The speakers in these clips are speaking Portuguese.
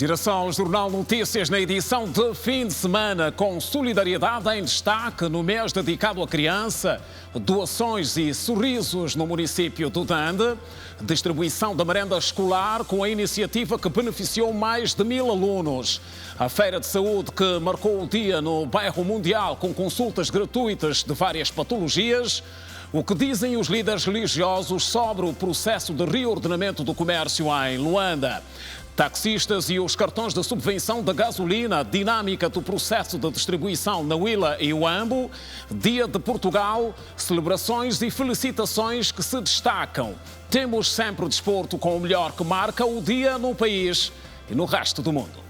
Girassol Jornal Notícias na edição de fim de semana, com solidariedade em destaque no mês dedicado à criança, doações e sorrisos no município do Dande, distribuição da merenda escolar com a iniciativa que beneficiou mais de 1000 alunos, a feira de saúde que marcou o dia no bairro Mundial com consultas gratuitas de várias patologias. O que dizem os líderes religiosos sobre o processo de reordenamento do comércio em Luanda? Taxistas e os cartões de subvenção da gasolina, dinâmica do processo de distribuição na Huila e Huambo, Dia de Portugal, celebrações e felicitações que se destacam. Temos sempre desporto com o melhor que marca o dia no país e no resto do mundo.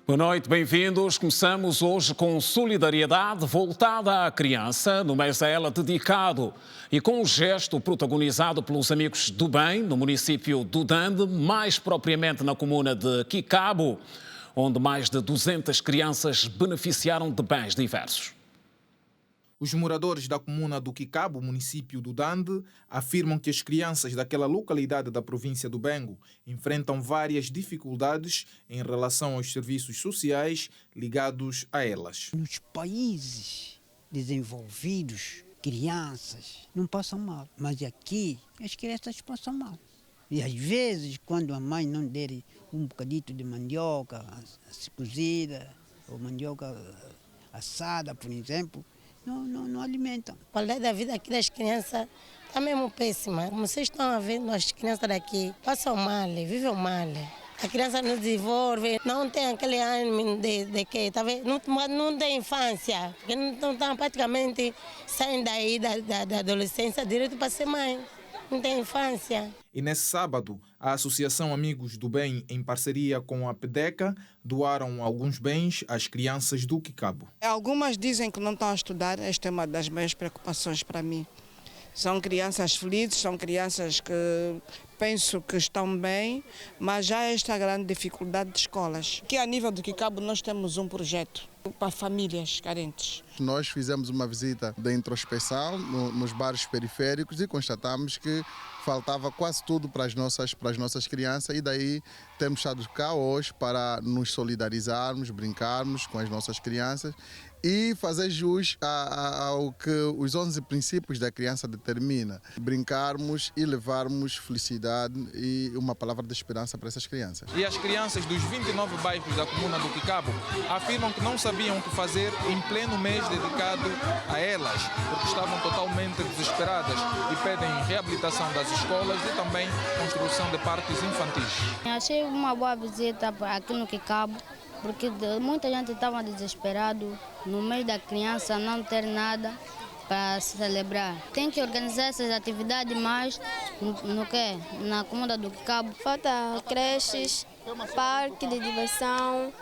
Boa noite, bem-vindos. Começamos hoje com solidariedade voltada à criança, no mês a ela dedicado, e com um gesto protagonizado pelos Amigos do Bem, no município do Dande, mais propriamente na comuna de Quicabo, onde mais de 200 crianças beneficiaram de bens diversos. Os moradores da comuna do Quicabo, município do Dande, afirmam que as crianças daquela localidade da província do Bengo enfrentam várias dificuldades em relação aos serviços sociais ligados a elas. Nos países desenvolvidos, crianças não passam mal, mas aqui as crianças passam mal. E às vezes, quando a mãe não der um bocadito de mandioca cozida ou mandioca assada, por exemplo, não alimentam. A qualidade da vida aqui das crianças está mesmo péssima. Como vocês estão a ver, as crianças daqui passam mal, vivem mal. A criança não desenvolve, não tem aquele ânimo de que talvez não tem infância, porque não estão praticamente saindo daí da adolescência direto para ser mãe. Não tem infância. E nesse sábado, a Associação Amigos do Bem, em parceria com a PEDECA, doaram alguns bens às crianças do Quicabo. Algumas dizem que não estão a estudar, esta é uma das maiores preocupações para mim. São crianças felizes, são crianças que penso que estão bem, mas já há esta grande dificuldade de escolas. Aqui a nível do Quicabo nós temos um projeto para famílias carentes. Nós fizemos uma visita de introspeção nos bairros periféricos e constatamos que faltava quase tudo para as nossas crianças, e daí temos estado cá hoje para nos solidarizarmos, brincarmos com as nossas crianças e fazer jus ao que os 11 princípios da criança determina. Brincarmos e levarmos felicidade e uma palavra de esperança para essas crianças. E as crianças dos 29 bairros da comuna do Quicabo afirmam que não sabiam o que fazer em pleno mês dedicado a elas, porque estavam totalmente desesperadas e pedem reabilitação das escolas e também construção de parques infantis. Achei uma boa visita aqui no Quicabo, porque muita gente estava desesperada no mês da criança, não ter nada para celebrar. Tem que organizar essas atividades mais na comuna do Quicabo. Falta creches, parque de diversão,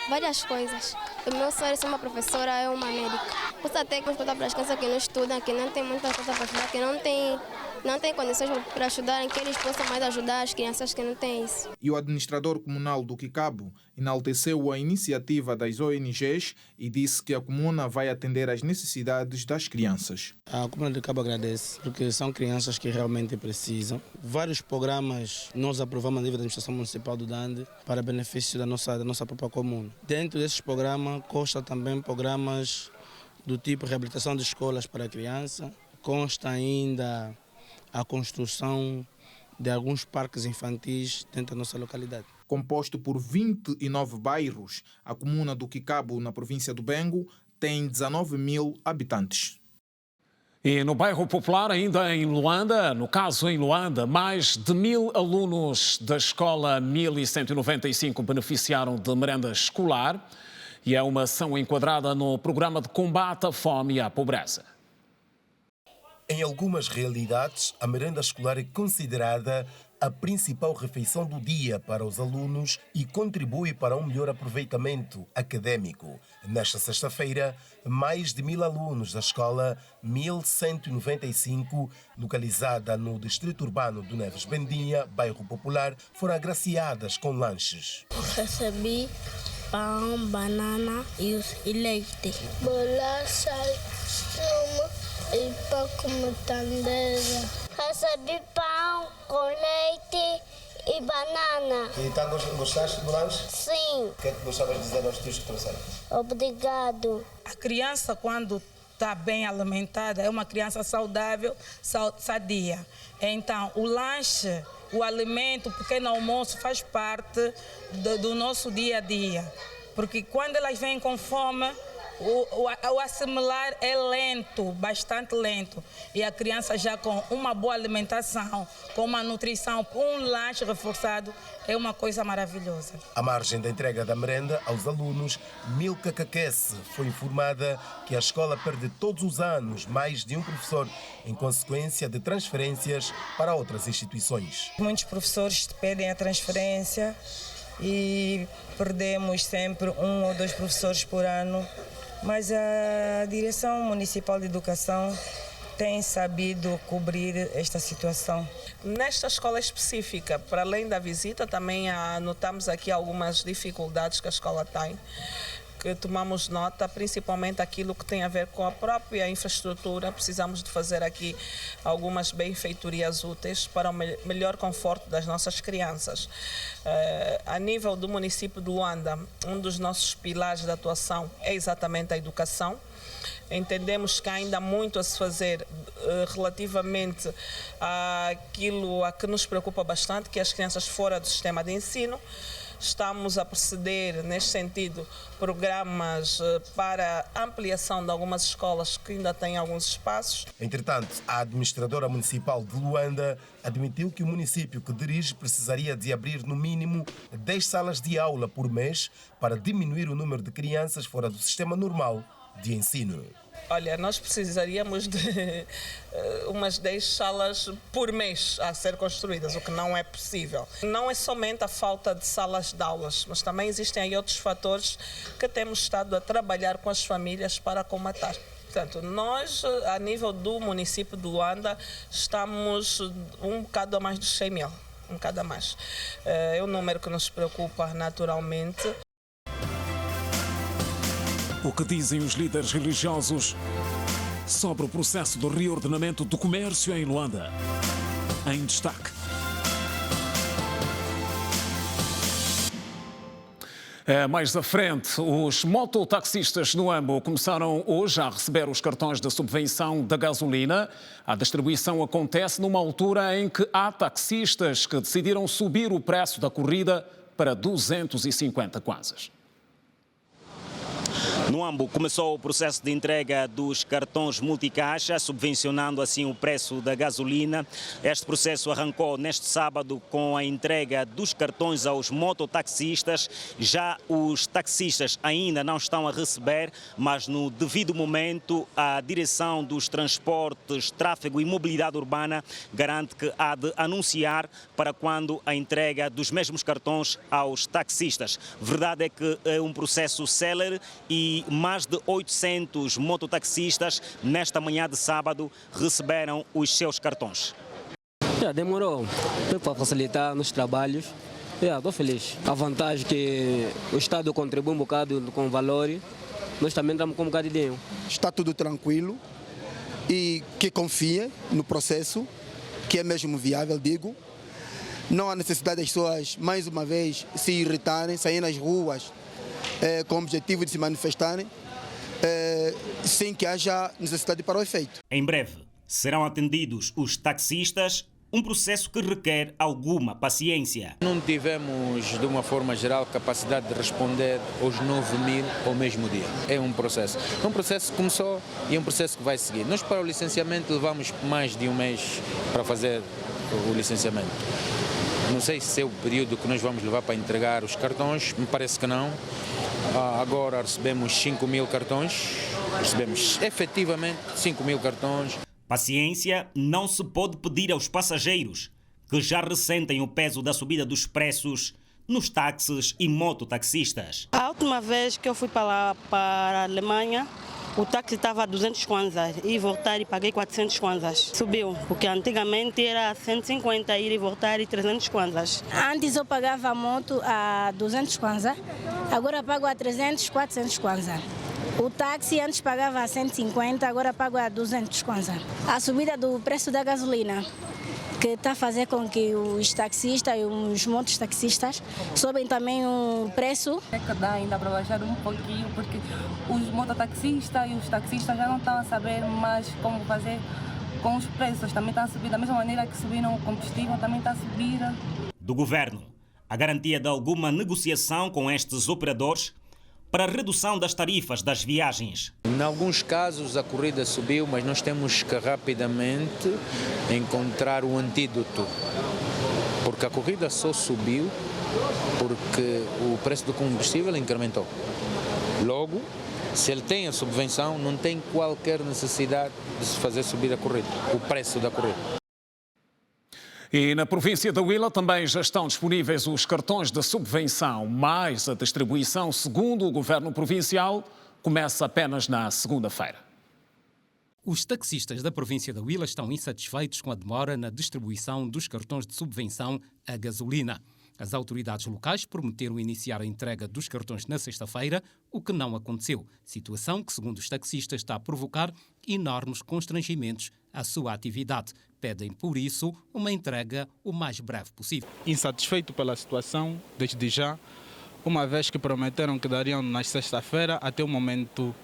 várias coisas. O meu sonho é ser uma professora, é uma médica. Posso até contar para as crianças que não estudam, que não tem muita coisa para estudar, que não tem condições para estudarem, que eles possam mais ajudar as crianças que não têm isso. E o administrador comunal do Quicabo enalteceu a iniciativa das ONGs e disse que a comuna vai atender às necessidades das crianças. A comuna do Quicabo agradece, porque são crianças que realmente precisam. Vários programas nós aprovamos a nível da administração municipal do Dande para benefício da nossa própria comuna. Dentro desses programas consta também programas do tipo reabilitação de escolas para a criança, consta ainda a construção de alguns parques infantis dentro da nossa localidade. Composto por 29 bairros, a comuna do Quicabo, na província do Bengo, tem 19.000 habitantes. E no bairro Popular, ainda em Luanda, no caso em Luanda, mais de 1000 alunos da escola 1195 beneficiaram de merenda escolar, e é uma ação enquadrada no programa de combate à fome e à pobreza. Em algumas realidades, a merenda escolar é considerada a principal refeição do dia para os alunos e contribui para um melhor aproveitamento académico. Nesta sexta-feira, mais de 1.000 alunos da escola 1195, localizada no distrito urbano do Neves Bendinha, bairro Popular, foram agraciadas com lanches. Recebi pão, banana e leite. Bolacha, e pão com mortadela. Recebi pão com leite e banana. E gostaste do lanche? Sim. O que é que gostavas de dizer aos tios que trouxeram? Obrigado. A criança, quando está bem alimentada, é uma criança saudável, sadia. Então, o lanche, o alimento, o pequeno almoço faz parte do nosso dia a dia. Porque quando elas vêm com fome, o assimilar é lento, bastante lento. E a criança já com uma boa alimentação, com uma nutrição, um lanche reforçado, é uma coisa maravilhosa. À margem da entrega da merenda aos alunos, Milka Kakesse foi informada que a escola perde todos os anos mais de um professor em consequência de transferências para outras instituições. Muitos professores pedem a transferência e perdemos sempre 1 ou 2 professores por ano. Mas a Direção Municipal de Educação tem sabido cobrir esta situação. Nesta escola específica, para além da visita, também notamos aqui algumas dificuldades que a escola tem, que tomamos nota, principalmente aquilo que tem a ver com a própria infraestrutura. Precisamos de fazer aqui algumas benfeitorias úteis para o melhor conforto das nossas crianças. A nível do município de Luanda, um dos nossos pilares de atuação é exatamente a educação. Entendemos que há ainda muito a se fazer relativamente àquilo a que nos preocupa bastante, que é as crianças fora do sistema de ensino. Estamos a proceder, neste sentido, programas para ampliação de algumas escolas que ainda têm alguns espaços. Entretanto, a administradora municipal de Luanda admitiu que o município que dirige precisaria de abrir no mínimo 10 salas de aula por mês para diminuir o número de crianças fora do sistema normal de ensino. Olha, nós precisaríamos de umas 10 salas por mês a ser construídas, o que não é possível. Não é somente a falta de salas de aulas, mas também existem aí outros fatores que temos estado a trabalhar com as famílias para comatar. Portanto, nós, a nível do município de Luanda, estamos um bocado a mais de 100 mil, um bocado a mais. É um número que nos preocupa naturalmente. O que dizem os líderes religiosos sobre o processo de reordenamento do comércio em Luanda? Em destaque. Mais à frente, os mototaxistas no Ambo começaram hoje a receber os cartões de subvenção da gasolina. A distribuição acontece numa altura em que há taxistas que decidiram subir o preço da corrida para 250 kwanzas. No Ambo começou o processo de entrega dos cartões multicaixa, subvencionando assim o preço da gasolina. Este processo arrancou neste sábado com a entrega dos cartões aos mototaxistas. Já os taxistas ainda não estão a receber, mas no devido momento a Direção dos Transportes, Tráfego e Mobilidade Urbana garante que há de anunciar para quando a entrega dos mesmos cartões aos taxistas. Verdade é que é um processo célere e mais de 800 mototaxistas nesta manhã de sábado receberam os seus cartões. Já demorou para facilitar nos trabalhos. Estou feliz. A vantagem que o Estado contribui um bocado com o valor, nós também estamos com um bocado de dinheiro. Está tudo tranquilo e que confia no processo, que é mesmo viável, digo. Não há necessidade das pessoas, mais uma vez, se irritarem, saírem nas ruas com o objetivo de se manifestarem, sem que haja necessidade para o efeito. Em breve serão atendidos os taxistas, um processo que requer alguma paciência. Não tivemos, de uma forma geral, capacidade de responder aos 9.000 ao mesmo dia. É um processo. É um processo que começou e é um processo que vai seguir. Nós, para o licenciamento, levamos mais de um mês para fazer o licenciamento. Não sei se é o período que nós vamos levar para entregar os cartões, me parece que não. Agora recebemos 5.000 cartões, recebemos efetivamente 5.000 cartões. Paciência não se pode pedir aos passageiros, que já ressentem o peso da subida dos preços nos táxis e mototaxistas. A última vez que eu fui para a Alemanha, o táxi estava a 200 kwanzas, ir e voltar e paguei 400 kwanzas. Subiu, porque antigamente era 150, ir e voltar e 300 kwanzas. Antes eu pagava a moto a 200 kwanzas, agora pago a 300, 400 kwanzas. O táxi antes pagava a 150, agora pago a 200 kwanzas. A subida do preço da gasolina, que está a fazer com que os taxistas e os mototaxistas sobem também o preço. É que dá ainda para baixar um pouquinho, porque os mototaxistas e os taxistas já não estão a saber mais como fazer com os preços. Também estão a subir, da mesma maneira que subiram o combustível, também está a subir. Do governo, a garantia de alguma negociação com estes operadores para a redução das tarifas das viagens. Em alguns casos a corrida subiu, mas nós temos que rapidamente encontrar o antídoto. Porque a corrida só subiu porque o preço do combustível incrementou. Logo, se ele tem a subvenção, não tem qualquer necessidade de se fazer subir a corrida, o preço da corrida. E na província da Huila também já estão disponíveis os cartões de subvenção, mas a distribuição, segundo o governo provincial, começa apenas na segunda-feira. Os taxistas da província da Huila estão insatisfeitos com a demora na distribuição dos cartões de subvenção à gasolina. As autoridades locais prometeram iniciar a entrega dos cartões na sexta-feira, o que não aconteceu. Situação que, segundo os taxistas, está a provocar enormes constrangimentos à sua atividade. Pedem, por isso, uma entrega o mais breve possível. Insatisfeito pela situação, desde já, uma vez que prometeram que dariam na sexta-feira, até o momento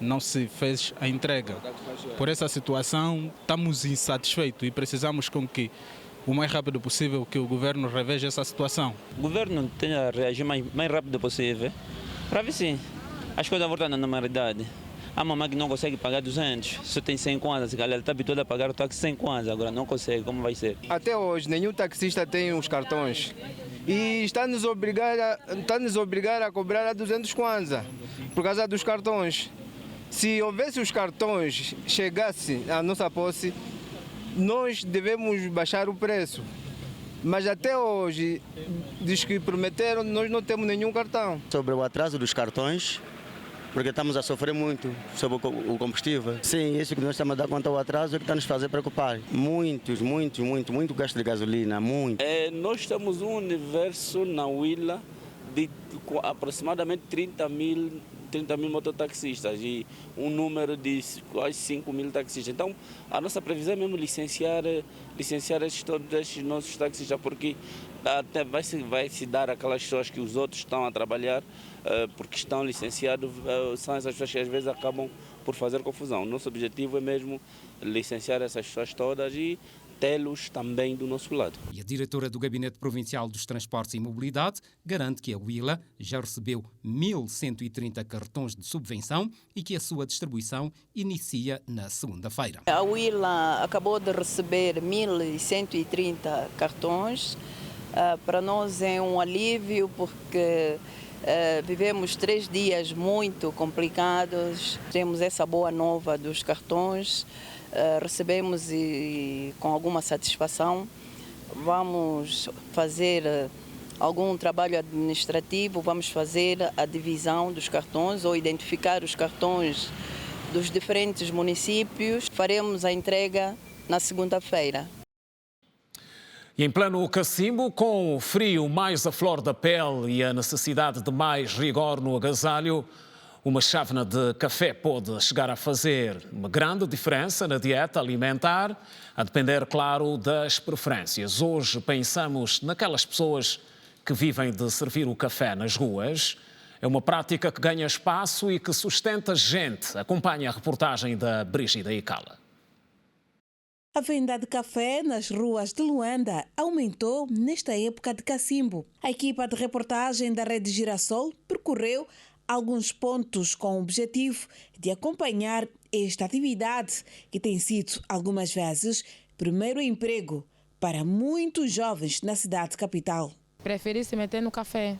não se fez a entrega. Por essa situação, estamos insatisfeitos e precisamos com que o mais rápido possível que o governo reveja essa situação. O governo tem a reagir mais rápido possível, para ver se as coisas voltam na normalidade. A mamãe que não consegue pagar 200, só tem 100 kwanzas, a galera está habituada a pagar o táxi 100 kwanzas, agora não consegue, como vai ser? Até hoje, nenhum taxista tem os cartões e está-nos obrigar a cobrar a 200 kwanzas por causa dos cartões. Se houvesse os cartões, chegasse à nossa posse, nós devemos baixar o preço. Mas até hoje, diz que prometeram, nós não temos nenhum cartão. Sobre o atraso dos cartões, porque estamos a sofrer muito sobre o combustível. Sim, isso que nós estamos a dar conta do atraso é que está nos fazer preocupar. Muito gasto de gasolina, muito. Nós temos um universo na Huila de aproximadamente 30 mil mototaxistas e um número de quase 5 mil taxistas. Então, a nossa previsão é mesmo licenciar todos estes nossos taxistas, porque até vai se dar aquelas pessoas que os outros estão a trabalhar, porque estão licenciados, são essas pessoas que às vezes acabam por fazer confusão. O nosso objetivo é mesmo licenciar essas pessoas todas e tê-los também do nosso lado. E a diretora do Gabinete Provincial dos Transportes e Mobilidade garante que a Huila já recebeu 1.130 cartões de subvenção e que a sua distribuição inicia na segunda-feira. A Huila acabou de receber 1.130 cartões. Para nós é um alívio porque vivemos 3 dias muito complicados. Temos essa boa nova dos cartões. Recebemos e com alguma satisfação. Vamos fazer algum trabalho administrativo, vamos fazer a divisão dos cartões ou identificar os cartões dos diferentes municípios. Faremos a entrega na segunda-feira. E em plano Cacimbo, com o frio mais à flor da pele e a necessidade de mais rigor no agasalho, uma chávena de café pode chegar a fazer uma grande diferença na dieta alimentar, a depender, claro, das preferências. Hoje pensamos naquelas pessoas que vivem de servir o café nas ruas. É uma prática que ganha espaço e que sustenta gente. Acompanhe a reportagem da Brígida Icala. A venda de café nas ruas de Luanda aumentou nesta época de Cacimbo. A equipa de reportagem da Rede Girassol percorreu alguns pontos com o objetivo de acompanhar esta atividade que tem sido, algumas vezes, primeiro emprego para muitos jovens na cidade capital. Preferi se meter no café.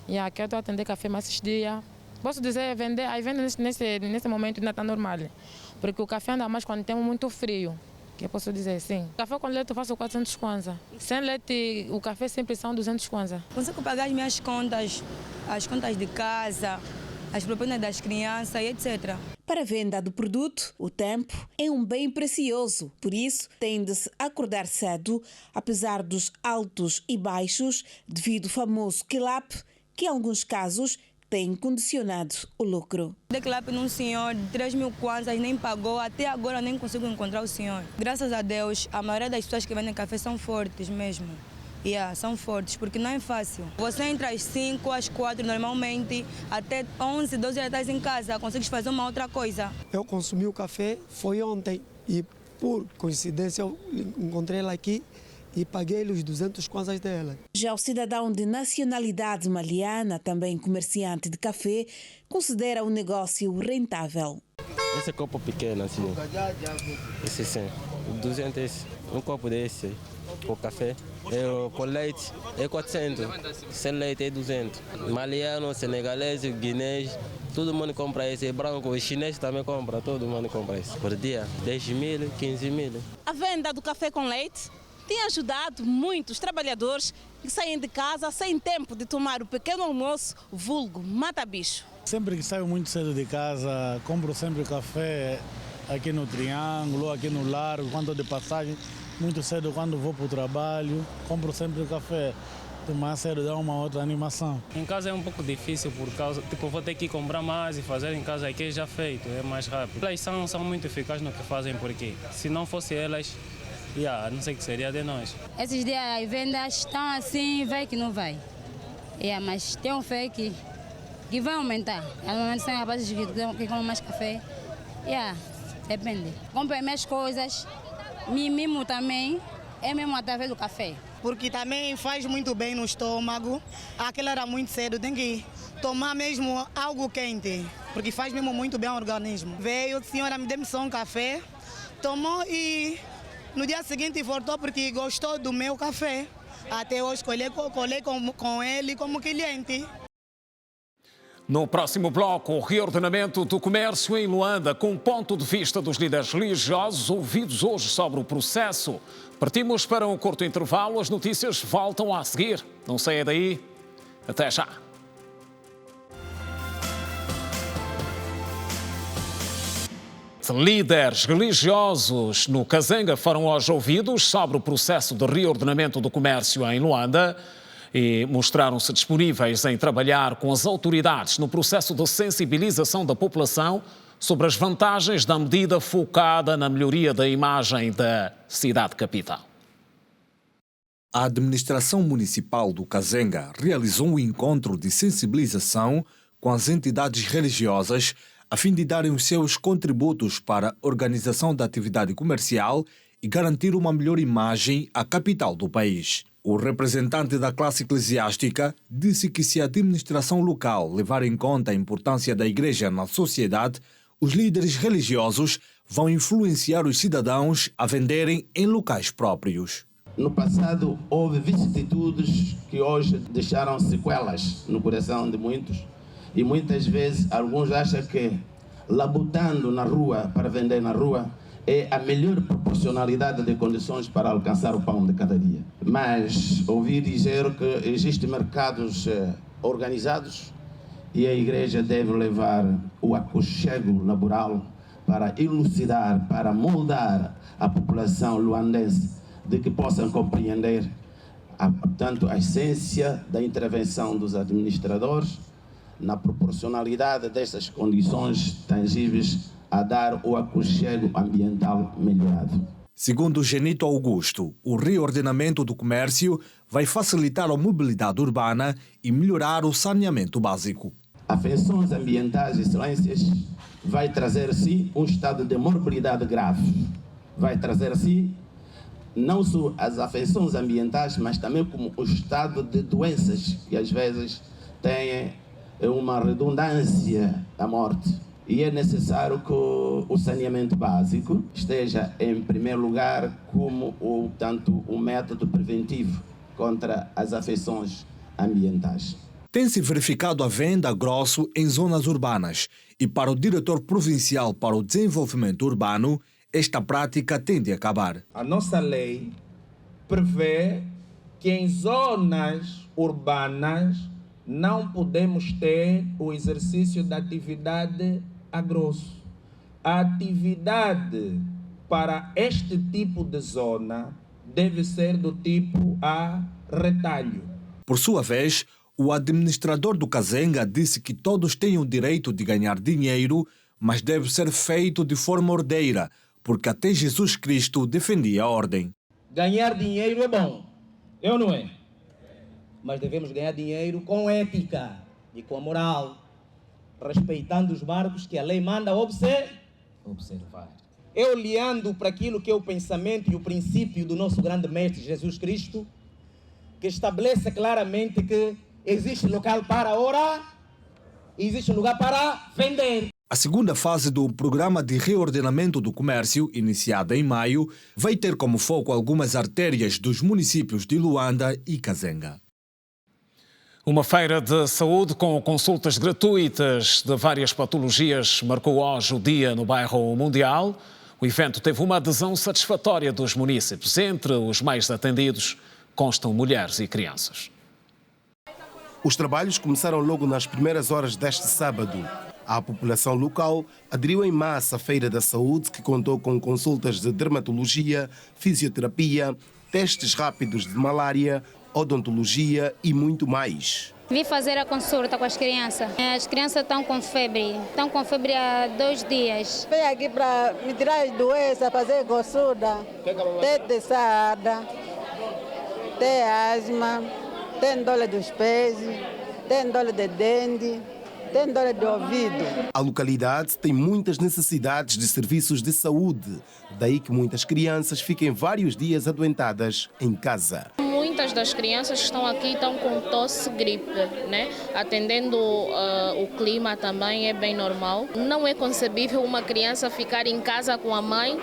E aqui eu estou a atender café mais esses dias. Posso dizer, a venda nesse momento ainda está normal, porque o café anda mais quando tem muito frio. Que eu posso dizer, sim. Café com leite eu faço 400 kwanza. Sem leite, o café sempre são 200 kwanza. Consigo pagar as minhas contas, as contas de casa, as propinas das crianças e etc. Para a venda do produto, o tempo é um bem precioso. Por isso, tem de se acordar cedo, apesar dos altos e baixos, devido ao famoso quilap, que em alguns casos tem condicionado o lucro. Declarei num senhor de 3.000 kwanzas, nem pagou, até agora nem consigo encontrar o senhor. Graças a Deus, a maioria das pessoas que vendem café são fortes mesmo. São fortes, porque não é fácil. Você entra às 5, às 4, normalmente, até 11, 12 horas estás em casa, consegues fazer uma outra coisa. Eu consumi o café, foi ontem, e por coincidência eu encontrei ela aqui e paguei-lhe os 200 kwanzas dela. Já o cidadão de nacionalidade maliana, também comerciante de café, considera o negócio rentável. Esse copo pequeno assim, esse sim, 200, um copo desse, com café, com leite é 400, sem leite é 200. Maliano, senegalês, guinês, todo mundo compra esse, branco, o chinês também compra, todo mundo compra esse. Por dia, 10 mil, 15 mil. A venda do café com leite tem ajudado muitos trabalhadores que saem de casa sem tempo de tomar o pequeno almoço, vulgo mata-bicho. Sempre que saio muito cedo de casa, compro sempre café aqui no Triângulo, aqui no Largo, quando estou de passagem, muito cedo quando vou para o trabalho, compro sempre café. Tomar cedo dá uma outra animação. Em casa é um pouco difícil por causa, vou ter que comprar mais e fazer em casa aqui já feito, é mais rápido. Elas são muito eficazes no que fazem por aqui. Se não fosse elas, não sei o que seria de nós. Esses dias as vendas estão assim, vai que não vai. Mas tem um fé que vai aumentar. No momento tem rapazes que comem mais café. Depende. Compro as minhas coisas, me mimo também, é mesmo através do café. Porque também faz muito bem no estômago. Aquela era muito cedo, tem que tomar mesmo algo quente, porque faz mesmo muito bem ao organismo. Veio, a senhora me deu só um café, tomou e no dia seguinte voltou porque gostou do meu café. Até hoje colhei com ele como cliente. No próximo bloco, o reordenamento do comércio em Luanda, com ponto de vista dos líderes religiosos ouvidos hoje sobre o processo. Partimos para um curto intervalo, as notícias voltam a seguir. Não saia daí. Até já. Líderes religiosos no Kazenga foram hoje ouvidos sobre o processo de reordenamento do comércio em Luanda e mostraram-se disponíveis em trabalhar com as autoridades no processo de sensibilização da população sobre as vantagens da medida focada na melhoria da imagem da cidade capital. A administração municipal do Kazenga realizou um encontro de sensibilização com as entidades religiosas a fim de darem os seus contributos para a organização da atividade comercial e garantir uma melhor imagem à capital do país. O representante da classe eclesiástica disse que se a administração local levar em conta a importância da igreja na sociedade, os líderes religiosos vão influenciar os cidadãos a venderem em locais próprios. No passado houve vicissitudes que hoje deixaram sequelas no coração de muitos e muitas vezes alguns acham que labutando na rua para vender na rua é a melhor proporcionalidade de condições para alcançar o pão de cada dia. Mas ouvi dizer que existem mercados organizados e a igreja deve levar o aconchego laboral para elucidar, para moldar a população luandense de que possam compreender, portanto, a essência da intervenção dos administradores na proporcionalidade dessas condições tangíveis a dar o aconchego ambiental melhorado. Segundo Genito Augusto, o reordenamento do comércio vai facilitar a mobilidade urbana e melhorar o saneamento básico. Afecções ambientais e excelências vai trazer, sim, um estado de morbilidade grave. Vai trazer, sim, não só as afecções ambientais, mas também como o estado de doenças que às vezes têm uma redundância da morte. E é necessário que o saneamento básico esteja em primeiro lugar como um método preventivo contra as afecções ambientais. Tem-se verificado a venda a grosso em zonas urbanas e para o diretor provincial para o desenvolvimento urbano, esta prática tende a acabar. A nossa lei prevê que em zonas urbanas não podemos ter o exercício da atividade a grosso. A atividade para este tipo de zona deve ser do tipo a retalho. Por sua vez, o administrador do Kazenga disse que todos têm o direito de ganhar dinheiro, mas deve ser feito de forma ordeira, porque até Jesus Cristo defendia a ordem. Ganhar dinheiro é bom, é ou não é? Mas devemos ganhar dinheiro com ética e com moral, respeitando os marcos que a lei manda observar. Eu olhando para aquilo que é o pensamento e o princípio do nosso grande mestre Jesus Cristo, que estabelece claramente que existe local para orar e existe um lugar para vender. A segunda fase do Programa de Reordenamento do Comércio, iniciada em maio, vai ter como foco algumas artérias dos municípios de Luanda e Kazenga. Uma feira de saúde com consultas gratuitas de várias patologias marcou hoje o dia no bairro Mundial. O evento teve uma adesão satisfatória dos munícipes. Entre os mais atendidos constam mulheres e crianças. Os trabalhos começaram logo nas primeiras horas deste sábado. A população local aderiu em massa à Feira da Saúde, que contou com consultas de dermatologia, fisioterapia, testes rápidos de malária, odontologia e muito mais. Vim fazer a consulta com as crianças. As crianças estão com febre há 2 dias. Venho aqui para me tirar as doenças, fazer consulta, ter tessada, ter asma, ter dor dos pés, ter dor de dente, ter dor de ouvido. A localidade tem muitas necessidades de serviços de saúde, daí que muitas crianças fiquem vários dias adoentadas em casa. Muitas das crianças que estão aqui estão com tosse, gripe, né? Atendendo o clima também é bem normal. Não é concebível uma criança ficar em casa com a mãe,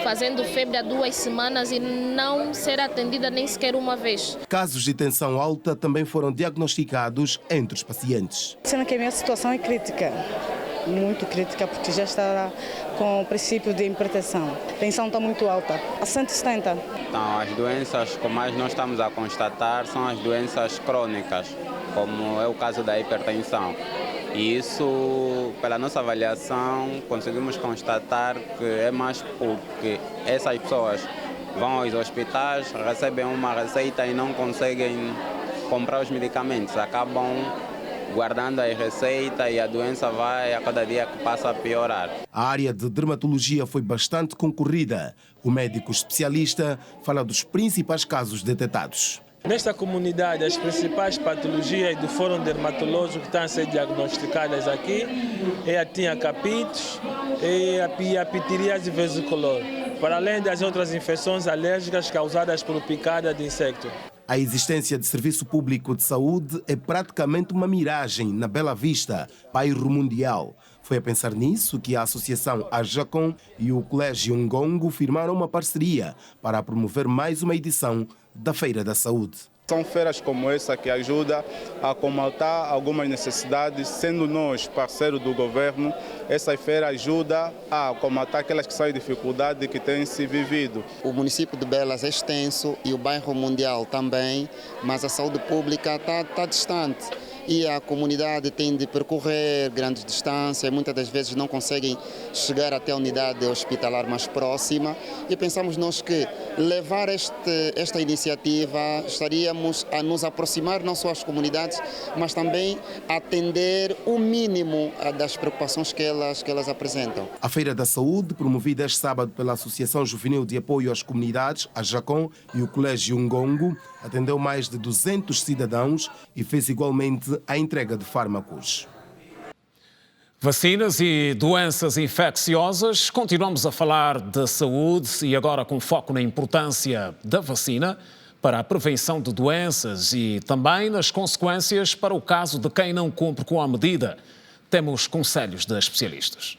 fazendo febre há 2 semanas e não ser atendida nem sequer uma vez. Casos de tensão alta também foram diagnosticados entre os pacientes. Sendo que a minha situação é crítica, muito crítica, porque já está com o princípio de hipertensão. A tensão está muito alta, a 170. Então, as doenças que mais nós estamos a constatar são as doenças crônicas, como é o caso da hipertensão. E isso, pela nossa avaliação, conseguimos constatar que é mais porque essas pessoas vão aos hospitais, recebem uma receita e não conseguem comprar os medicamentos, acabam guardando a receita e a doença vai a cada dia que passa a piorar. A área de dermatologia foi bastante concorrida. O médico especialista fala dos principais casos detectados. Nesta comunidade, as principais patologias do Fórum Dermatológico que estão a ser diagnosticadas aqui é a tinea capitis e a pitiríase vesicular, para além das outras infecções alérgicas causadas por picada de inseto. A existência de serviço público de saúde é praticamente uma miragem na Bela Vista, bairro Mundial. Foi a pensar nisso que a Associação Ajacon e o Colégio Ngongo firmaram uma parceria para promover mais uma edição da Feira da Saúde. São feiras como essa que ajudam a comatar algumas necessidades, sendo nós parceiros do governo, essa feira ajuda a comatar aquelas que são em dificuldade que têm se vivido. O município de Belas é extenso e o bairro Mundial também, mas a saúde pública está distante. E a comunidade tem de percorrer grandes distâncias, muitas das vezes não conseguem chegar até a unidade hospitalar mais próxima. E pensamos nós que levar esta iniciativa estaríamos a nos aproximar não só às comunidades, mas também atender o mínimo das preocupações que elas apresentam. A Feira da Saúde, promovida este sábado pela Associação Juvenil de Apoio às Comunidades, a Jacon, e o Colégio Ngongo, atendeu mais de 200 cidadãos e fez igualmente a entrega de fármacos. Vacinas e doenças infecciosas. Continuamos a falar de saúde e agora com foco na importância da vacina para a prevenção de doenças e também nas consequências para o caso de quem não cumpre com a medida. Temos conselhos de especialistas.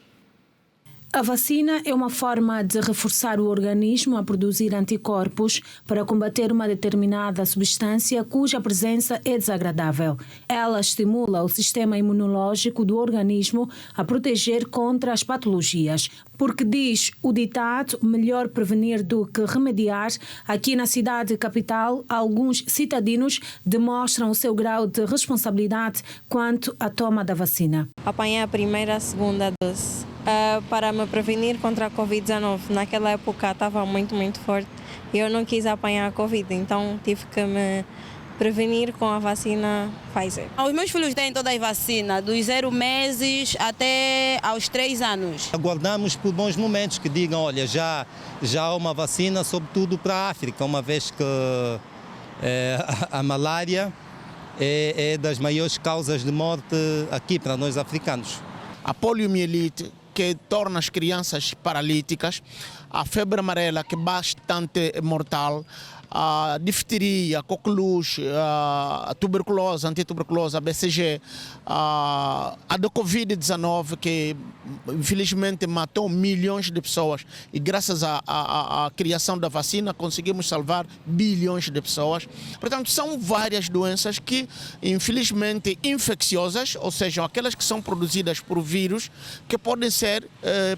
A vacina é uma forma de reforçar o organismo a produzir anticorpos para combater uma determinada substância cuja presença é desagradável. Ela estimula o sistema imunológico do organismo a proteger contra as patologias. Porque diz o ditado, melhor prevenir do que remediar, aqui na cidade capital, alguns cidadãos demonstram o seu grau de responsabilidade quanto à toma da vacina. Apanhei a primeira e a segunda dose para me prevenir contra a Covid-19. Naquela época estava muito forte e eu não quis apanhar a Covid, então tive que me prevenir com a vacina Pfizer. Os meus filhos têm todas as vacinas, dos 0 meses até aos 3 anos. Aguardamos por bons momentos que digam, olha, já há uma vacina, sobretudo para a África, uma vez que a malária é das maiores causas de morte aqui para nós africanos. A poliomielite, que torna as crianças paralíticas, a febre amarela, que é bastante mortal, a difteria, a coqueluche, a tuberculose, a antituberculose, a BCG, a da Covid-19, que infelizmente matou milhões de pessoas, e graças à criação da vacina conseguimos salvar bilhões de pessoas. Portanto, são várias doenças que infelizmente infecciosas, ou seja, aquelas que são produzidas por vírus, que podem ser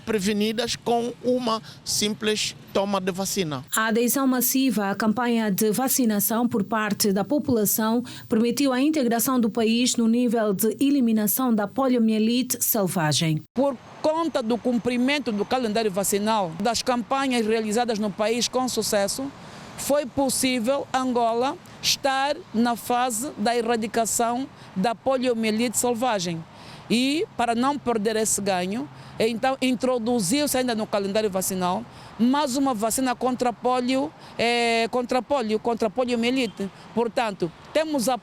prevenidas com uma simples toma de vacina. A adesão massiva à campanha de vacinação por parte da população permitiu a integração do país no nível de eliminação da poliomielite selvagem. Por conta do cumprimento do calendário vacinal, das campanhas realizadas no país com sucesso, foi possível Angola estar na fase da erradicação da poliomielite selvagem. E, para não perder esse ganho, então introduziu-se ainda no calendário vacinal mais uma vacina contra a poliomielite. Portanto, temos a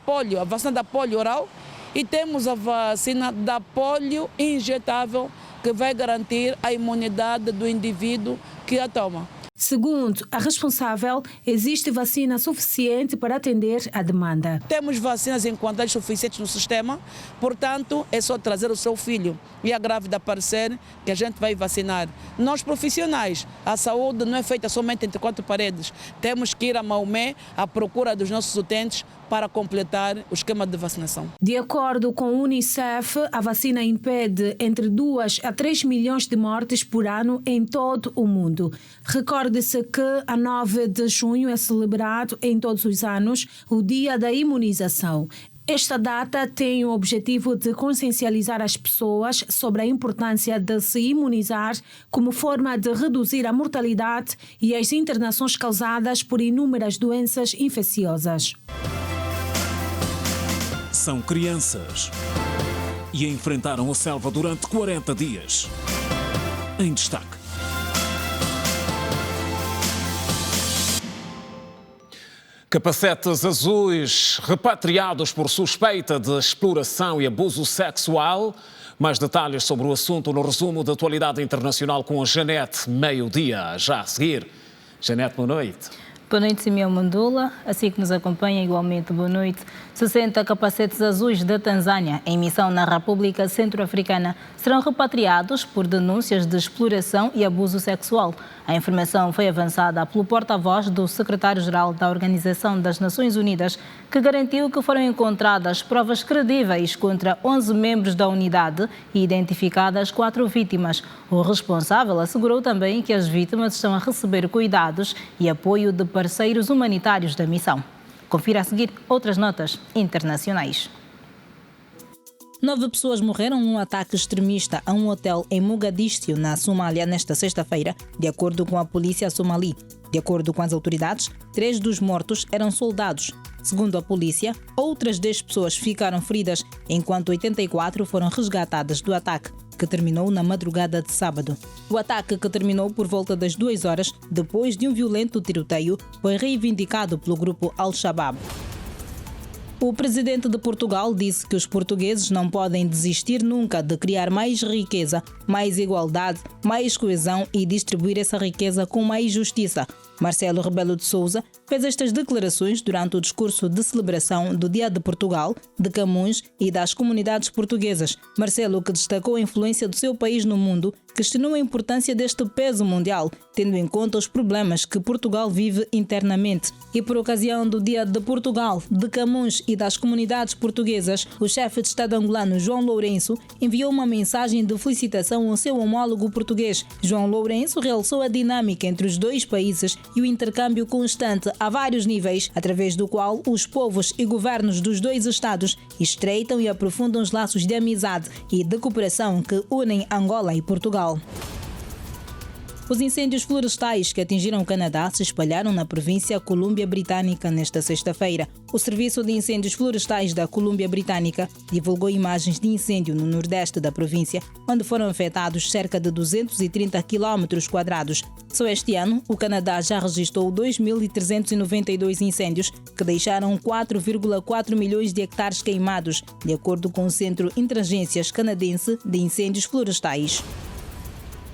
vacina da polio oral e temos a vacina da polio injetável, que vai garantir a imunidade do indivíduo que a toma. Segundo a responsável, existe vacina suficiente para atender a demanda. Temos vacinas em quantidades suficientes no sistema, portanto, é só trazer o seu filho e a grávida aparecer que a gente vai vacinar. Nós profissionais, a saúde não é feita somente entre 4 paredes. Temos que ir a Maomé à procura dos nossos utentes para completar o esquema de vacinação. De acordo com o Unicef, a vacina impede entre 2 a 3 milhões de mortes por ano em todo o mundo. Recorde-se que a 9 de junho é celebrado em todos os anos o Dia da Imunização. Esta data tem o objetivo de consciencializar as pessoas sobre a importância de se imunizar como forma de reduzir a mortalidade e as internações causadas por inúmeras doenças infecciosas. São crianças e enfrentaram a selva durante 40 dias. Em destaque. Capacetes azuis repatriados por suspeita de exploração e abuso sexual. Mais detalhes sobre o assunto no resumo da atualidade internacional com a Janete, meio-dia, já a seguir. Janete, boa noite. Boa noite, Simeão Mandula. Assim que nos acompanha, igualmente, boa noite. 60 capacetes azuis da Tanzânia, em missão na República Centro-Africana, serão repatriados por denúncias de exploração e abuso sexual. A informação foi avançada pelo porta-voz do secretário-geral da Organização das Nações Unidas, que garantiu que foram encontradas provas credíveis contra 11 membros da unidade e identificadas 4 vítimas. O responsável assegurou também que as vítimas estão a receber cuidados e apoio de parceiros humanitários da missão. Confira a seguir outras notas internacionais. 9 pessoas morreram num ataque extremista a um hotel em Mogadíscio, na Somália, nesta sexta-feira, de acordo com a polícia somali. De acordo com as autoridades, 3 dos mortos eram soldados. Segundo a polícia, outras 10 pessoas ficaram feridas, enquanto 84 foram resgatadas do ataque, que terminou na madrugada de sábado. O ataque, que terminou por volta das 2 horas, depois de um violento tiroteio, foi reivindicado pelo grupo Al-Shabaab. O presidente de Portugal disse que os portugueses não podem desistir nunca de criar mais riqueza, mais igualdade, mais coesão e distribuir essa riqueza com mais justiça. Marcelo Rebelo de Sousa fez estas declarações durante o discurso de celebração do Dia de Portugal, de Camões e das comunidades portuguesas. Marcelo, que destacou a influência do seu país no mundo, questionou a importância deste peso mundial, tendo em conta os problemas que Portugal vive internamente. E por ocasião do Dia de Portugal, de Camões e das comunidades portuguesas, o chefe de Estado angolano João Lourenço enviou uma mensagem de felicitação ao seu homólogo português. João Lourenço realçou a dinâmica entre os dois países e o intercâmbio constante a vários níveis, através do qual os povos e governos dos dois Estados estreitam e aprofundam os laços de amizade e de cooperação que unem Angola e Portugal. Os incêndios florestais que atingiram o Canadá se espalharam na província Colômbia Britânica nesta sexta-feira. O Serviço de Incêndios Florestais da Colômbia Britânica divulgou imagens de incêndio no nordeste da província, onde foram afetados cerca de 230 km². Só este ano, o Canadá já registrou 2.392 incêndios, que deixaram 4,4 milhões de hectares queimados, de acordo com o Centro Interagências Canadense de Incêndios Florestais.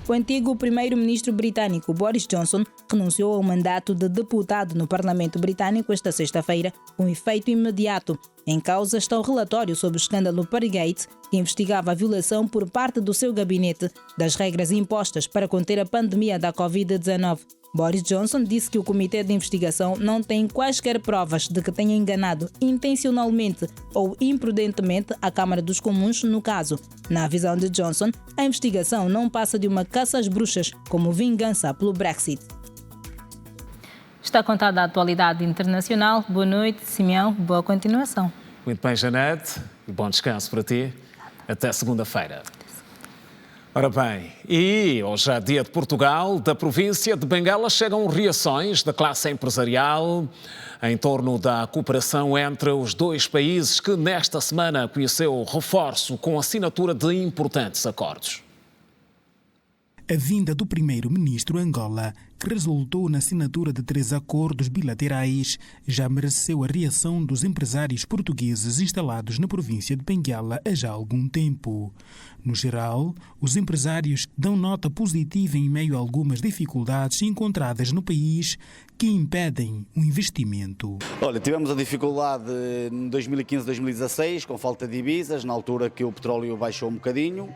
O antigo primeiro-ministro britânico Boris Johnson renunciou ao mandato de deputado no Parlamento Britânico esta sexta-feira, com efeito imediato. Em causa está o relatório sobre o escândalo Partygate, que investigava a violação por parte do seu gabinete das regras impostas para conter a pandemia da Covid-19. Boris Johnson disse que o comitê de investigação não tem quaisquer provas de que tenha enganado intencionalmente ou imprudentemente a Câmara dos Comuns no caso. Na visão de Johnson, a investigação não passa de uma caça às bruxas como vingança pelo Brexit. Está contada a atualidade internacional. Boa noite, Simeão. Boa continuação. Muito bem, Janete. Bom descanso para ti. Até segunda-feira. Ora bem, e hoje é dia de Portugal, da província de Benguela chegam reações da classe empresarial em torno da cooperação entre os dois países que nesta semana conheceu reforço com a assinatura de importantes acordos. A vinda do primeiro-ministro Angola, que resultou na assinatura de 3 acordos bilaterais, já mereceu a reação dos empresários portugueses instalados na província de Benguela há já algum tempo. No geral, os empresários dão nota positiva em meio a algumas dificuldades encontradas no país que impedem o investimento. Olha, tivemos a dificuldade em 2015-2016, com falta de divisas, na altura que o petróleo baixou um bocadinho.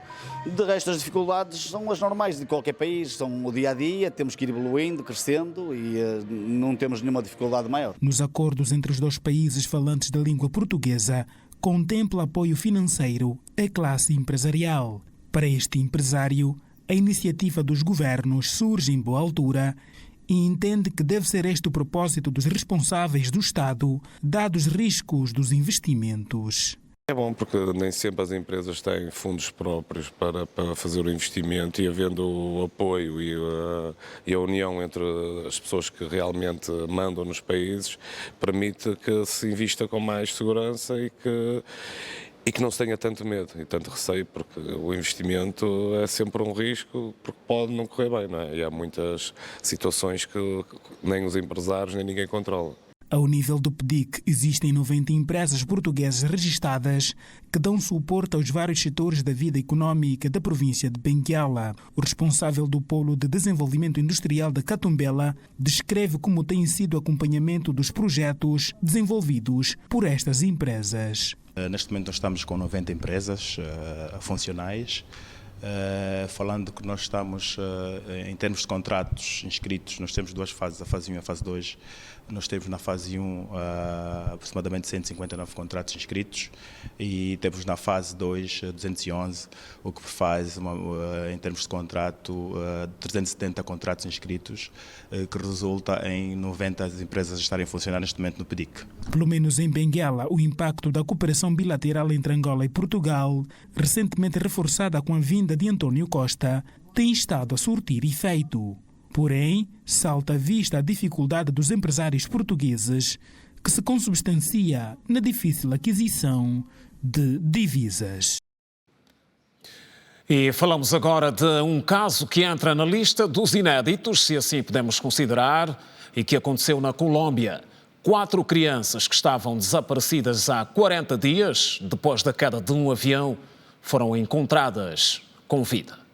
De resto, as dificuldades são as normais de qualquer país, são o dia-a-dia, temos que ir evoluindo, crescendo e não temos nenhuma dificuldade maior. Nos acordos entre os dois países falantes da língua portuguesa, contempla apoio financeiro à classe empresarial. Para este empresário, a iniciativa dos governos surge em boa altura e entende que deve ser este o propósito dos responsáveis do Estado, dados os riscos dos investimentos. É bom porque nem sempre as empresas têm fundos próprios para fazer o investimento e havendo o apoio e a união entre as pessoas que realmente mandam nos países permite que se invista com mais segurança e que não se tenha tanto medo e tanto receio, porque o investimento é sempre um risco, porque pode não correr bem, não é? E há muitas situações que nem os empresários nem ninguém controla. Ao nível do PDIC, existem 90 empresas portuguesas registadas que dão suporte aos vários setores da vida econômica da província de Benguela. O responsável do Polo de Desenvolvimento Industrial da Catumbela descreve como tem sido o acompanhamento dos projetos desenvolvidos por estas empresas. Neste momento nós estamos com 90 empresas funcionais. Falando que nós estamos, em termos de contratos inscritos, nós temos 2 fases, a fase 1 e a fase 2. Nós temos na fase 1 aproximadamente 159 contratos inscritos e temos na fase 2 211, o que faz, em termos de contrato, 370 contratos inscritos, que resulta em 90 empresas estarem a funcionar neste momento no PDIC. Pelo menos em Benguela, o impacto da cooperação bilateral entre Angola e Portugal, recentemente reforçada com a vinda de António Costa, tem estado a surtir efeito. Porém, salta à vista a dificuldade dos empresários portugueses, que se consubstancia na difícil aquisição de divisas. E falamos agora de um caso que entra na lista dos inéditos, se assim podemos considerar, e que aconteceu na Colômbia. 4 crianças que estavam desaparecidas há 40 dias, depois da queda de um avião, foram encontradas com vida.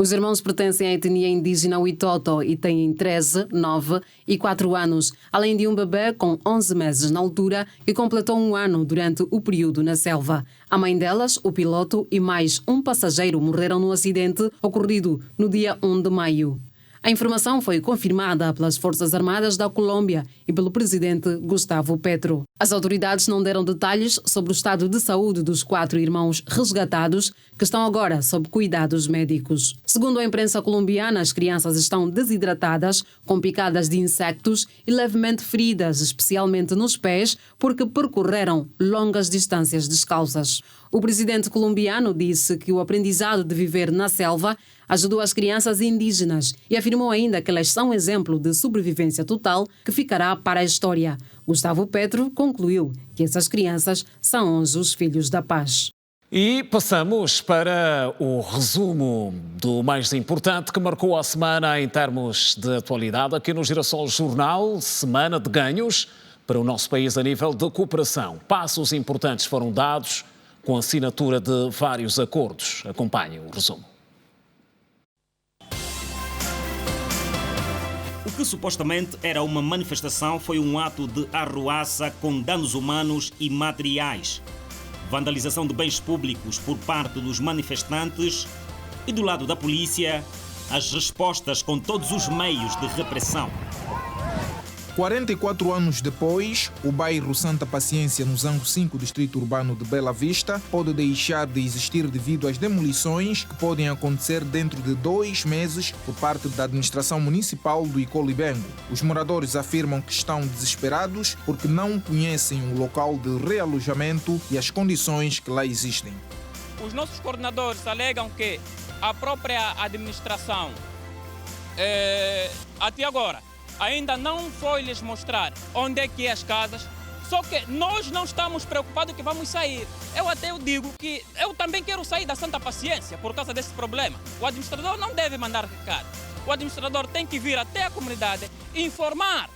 Os irmãos pertencem à etnia indígena Witoto e têm 13, 9 e 4 anos, além de um bebê com 11 meses na altura que completou 1 ano durante o período na selva. A mãe delas, o piloto e mais um passageiro morreram no acidente ocorrido no dia 1 de maio. A informação foi confirmada pelas Forças Armadas da Colômbia e pelo presidente Gustavo Petro. As autoridades não deram detalhes sobre o estado de saúde dos 4 irmãos resgatados, que estão agora sob cuidados médicos. Segundo a imprensa colombiana, as crianças estão desidratadas, com picadas de insectos e levemente feridas, especialmente nos pés, porque percorreram longas distâncias descalças. O presidente colombiano disse que o aprendizado de viver na selva ajudou as crianças indígenas e afirmou ainda que elas são um exemplo de sobrevivência total que ficará para a história. Gustavo Petro concluiu que essas crianças são hoje os filhos da paz. E passamos para o resumo do mais importante que marcou a semana em termos de atualidade aqui no Girassol Jornal, semana de ganhos para o nosso país a nível de cooperação. Passos importantes foram dados com a assinatura de vários acordos. Acompanhe o resumo. O que supostamente era uma manifestação foi um ato de arruaça com danos humanos e materiais, vandalização de bens públicos por parte dos manifestantes e, do lado da polícia, as respostas com todos os meios de repressão. 44 anos depois, o bairro Santa Paciência, no Zango 5, distrito urbano de Bela Vista, pode deixar de existir devido às demolições que podem acontecer dentro de 2 meses por parte da administração municipal do Icolibengo. Os moradores afirmam que estão desesperados porque não conhecem o local de realojamento e as condições que lá existem. Os nossos coordenadores alegam que a própria administração, até agora, ainda não foi lhes mostrar onde é que é as casas, só que nós não estamos preocupados que vamos sair. Eu digo que eu também quero sair da Santa Paciência por causa desse problema. O administrador não deve mandar recado. O administrador tem que vir até a comunidade e informar.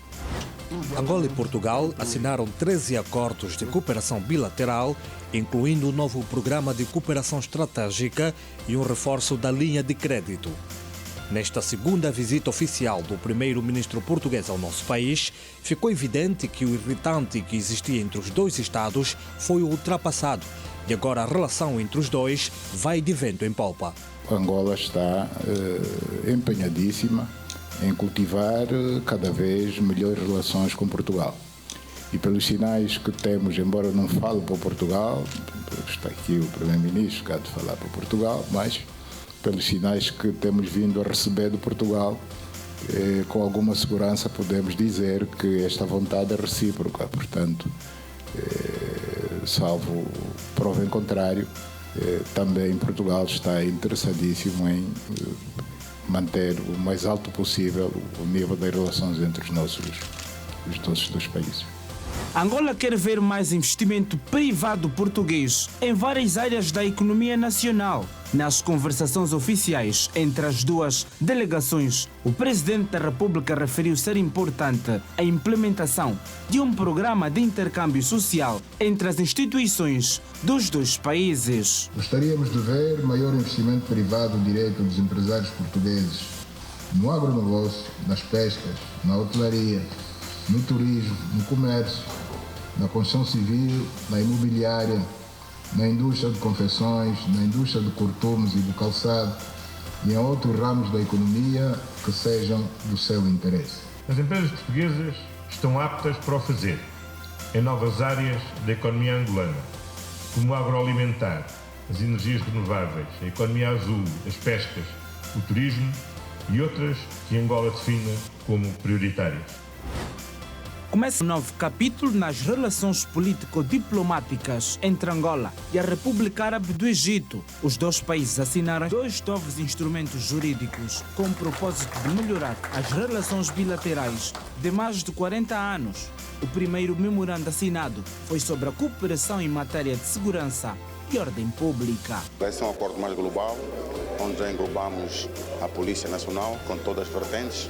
Angola e Portugal assinaram 13 acordos de cooperação bilateral, incluindo um novo programa de cooperação estratégica e um reforço da linha de crédito. Nesta segunda visita oficial do primeiro-ministro português ao nosso país, ficou evidente que o irritante que existia entre os dois Estados foi ultrapassado e agora a relação entre os dois vai de vento em popa. Angola está empenhadíssima em cultivar cada vez melhores relações com Portugal. E pelos sinais que temos, embora não fale para Portugal, está aqui o primeiro-ministro que há de falar para Portugal, mas pelos sinais que temos vindo a receber de Portugal, com alguma segurança podemos dizer que esta vontade é recíproca. Portanto, salvo prova em contrário, também Portugal está interessadíssimo em manter o mais alto possível o nível das relações entre os nossos dois países. Angola quer ver mais investimento privado português em várias áreas da economia nacional. Nas conversações oficiais entre as duas delegações, o presidente da República referiu ser importante a implementação de um programa de intercâmbio social entre as instituições dos dois países. Gostaríamos de ver maior investimento privado direto dos empresários portugueses no agronegócio, nas pescas, na hotelaria, no turismo, no comércio, na construção civil, na imobiliária, na indústria de confecções, na indústria de cortumes e do calçado e em outros ramos da economia que sejam do seu interesse. As empresas portuguesas estão aptas para o fazer em novas áreas da economia angolana, como o agroalimentar, as energias renováveis, a economia azul, as pescas, o turismo e outras que Angola define como prioritárias. Começa um novo capítulo nas relações político-diplomáticas entre Angola e a República Árabe do Egito. Os dois países assinaram 2 novos instrumentos jurídicos com o propósito de melhorar as relações bilaterais de mais de 40 anos. O primeiro memorando assinado foi sobre a cooperação em matéria de segurança e ordem pública. Esse é um acordo mais global, onde já englobamos a Polícia Nacional com todas as vertentes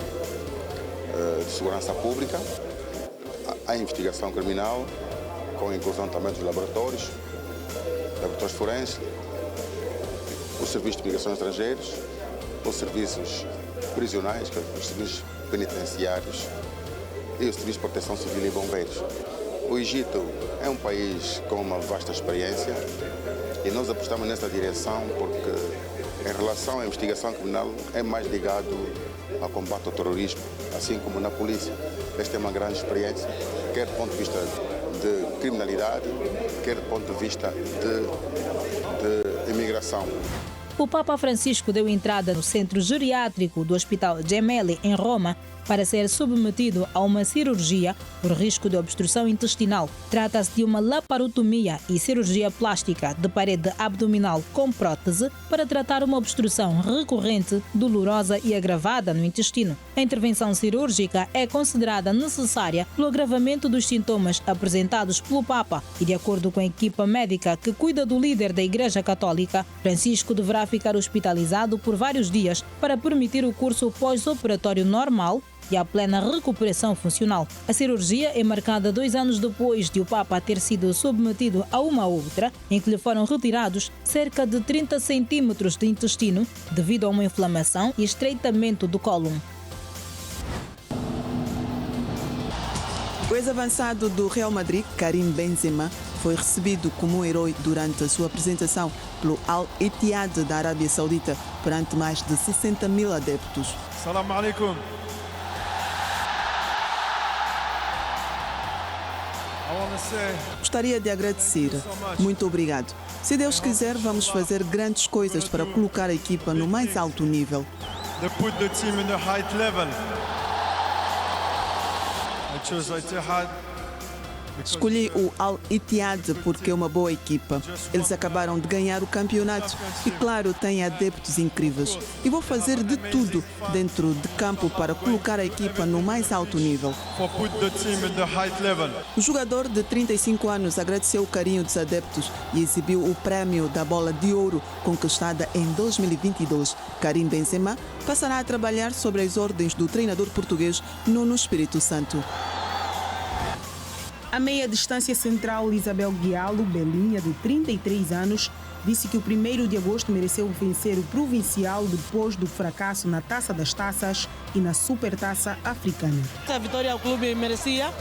de segurança pública, a investigação criminal, com a inclusão também dos laboratórios forenses, o Serviço de Migrações Estrangeiras os serviços prisionais, os serviços penitenciários e os serviços de proteção civil e bombeiros. O Egito é um país com uma vasta experiência e nós apostamos nessa direção porque, em relação à investigação criminal, é mais ligado ao combate ao terrorismo, assim como na polícia. Esta é uma grande experiência, quer do ponto de vista de criminalidade, quer do ponto de vista de imigração. O Papa Francisco deu entrada no centro geriátrico do Hospital Gemelli, em Roma, para ser submetido a uma cirurgia por risco de obstrução intestinal. Trata-se de uma laparotomia e cirurgia plástica de parede abdominal com prótese para tratar uma obstrução recorrente, dolorosa e agravada no intestino. A intervenção cirúrgica é considerada necessária pelo agravamento dos sintomas apresentados pelo Papa e, de acordo com a equipa médica que cuida do líder da Igreja Católica, Francisco deverá ficar hospitalizado por vários dias para permitir o curso pós-operatório normal e a plena recuperação funcional. A cirurgia é marcada 2 anos depois de o Papa ter sido submetido a uma outra, em que lhe foram retirados cerca de 30 centímetros de intestino devido a uma inflamação e estreitamento do cólon. O ex-avançado do Real Madrid, Karim Benzema, foi recebido como um herói durante a sua apresentação pelo Al Ittihad da Arábia Saudita perante mais de 60 mil adeptos. Salam alaikum. Gostaria de agradecer. Muito obrigado. Se Deus quiser, vamos fazer grandes coisas para colocar a equipa no mais alto nível. Escolhi o Al Ittihad porque é uma boa equipa. Eles acabaram de ganhar o campeonato e, claro, têm adeptos incríveis. E vou fazer de tudo dentro de campo para colocar a equipa no mais alto nível. O jogador de 35 anos agradeceu o carinho dos adeptos e exibiu o prémio da Bola de Ouro conquistada em 2022. Karim Benzema passará a trabalhar sobre as ordens do treinador português Nuno Espírito Santo. A meia-distância central Isabel Guialo, belinha de 33 anos, disse que o 1º de agosto mereceu vencer o provincial depois do fracasso na Taça das Taças e na Supertaça Africana. Essa vitória o clube merecia,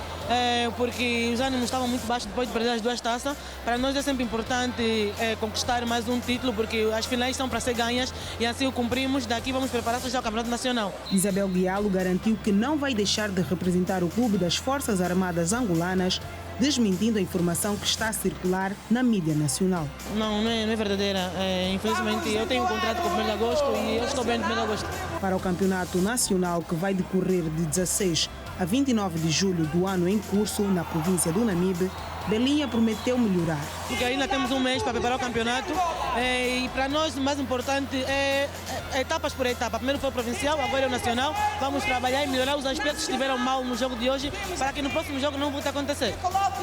porque os ânimos estavam muito baixos depois de perder as 2 taças. Para nós é sempre importante conquistar mais um título, porque as finais são para ser ganhas e assim o cumprimos. Daqui vamos preparar-nos já ao Campeonato Nacional. Isabel Guialo garantiu que não vai deixar de representar o clube das Forças Armadas Angolanas, desmentindo a informação que está a circular na mídia nacional. Não é verdadeira. Infelizmente, eu tenho um contrato com o 1º de agosto e eu estou bem no 1º de agosto. Para o Campeonato Nacional, que vai decorrer de 16 a 29 de julho do ano em curso, na província do Namibe, Belinha prometeu melhorar. Porque ainda temos um mês para preparar o campeonato e para nós o mais importante é etapas por etapa. Primeiro foi o provincial, agora é o nacional. Vamos trabalhar e melhorar os aspectos que estiveram mal no jogo de hoje para que no próximo jogo não volte a acontecer.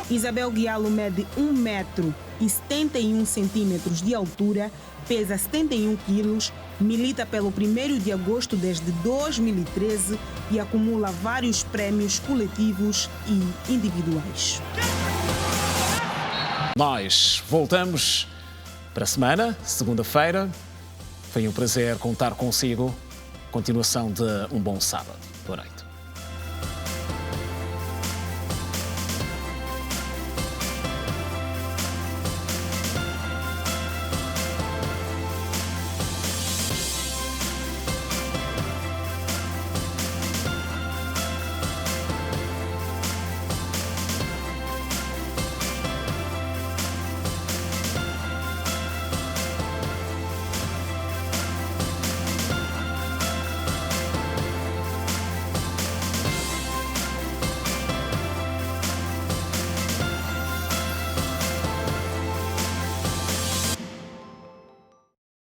Isabel Guialo mede 1 metro e 71 centímetros de altura, pesa 71 quilos, milita pelo 1º de agosto desde 2013 e acumula vários prémios coletivos e individuais. Nós voltamos para a semana, segunda-feira. Foi um prazer contar consigo. Continuação de um bom sábado. Boa noite.